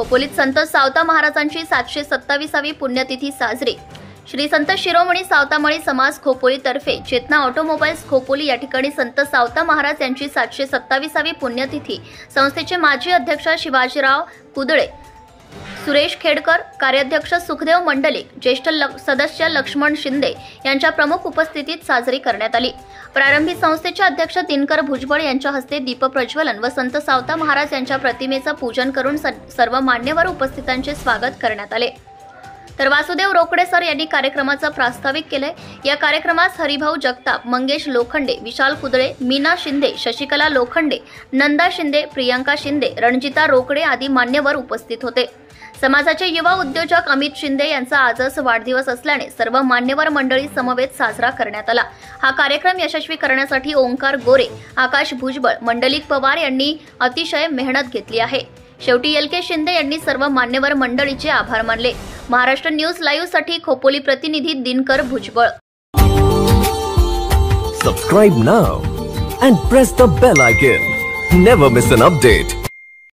खोपोलीत संत सावता महाराजांची 727वी पुण्यतिथी साजरी। श्री संत शिरोमणी सावतामळी समाज खोपोली तर्फे चेतना ऑटोमोबाईल्स खोपोली या ठिकाणी संत सावता महाराज यांची 727वी पुण्यतिथी संस्थेचे माजी अध्यक्ष शिवाजीराव कुदळे, सुरेश खेडकर, कार्याध्यक्ष सुखदेव मंडलिक, ज्येष्ठ सदस्य लक्ष्मण शिंदे यांच्या प्रमुख उपस्थितीत साजरी करण्यात आली। प्रारंभी संस्थेचे अध्यक्ष दिनकर भुजबळ यांच्या हस्ते दीपप्रज्वलन व संत सावता महाराज यांच्या प्रतिमेचे पूजन करून सर्व मान्यवर उपस्थितांचे स्वागत करण्यात आले। तर वासुदेव रोकडे सर यांनी कार्यक्रमाचा प्रास्ताविक केले। या कार्यक्रमास हरिभाऊ जगताप, मंगेश लोखंडे, विशाल कुदळे, मीना शिंदे, शशिकला लोखंडे, नंदा शिंदे, प्रियांका शिंदे, रणजिता रोकडे आदी मान्यवर उपस्थित होते। समाजाचे युवा उद्योजक अमित शिंदे यांचा आजच वाढदिवस असल्याने सर्व मान्यवर मंडळी समवेत साजरा करण्यात आला। हा कार्यक्रम यशस्वी करण्यासाठी ओंकार गोरे, आकाश भुजबळ, मंडलिक पवार यांनी अतिशय मेहनत घेतली आहे। शेवटी LK शिंदे यांनी सर्व मान्यवर मंडळीचे आभार मानले। महाराष्ट्र न्यूज लाईव्ह साठी खोपोली प्रतिनिधी Dinkar Bhujbal. Subscribe now and press the bell icon. Never miss an update.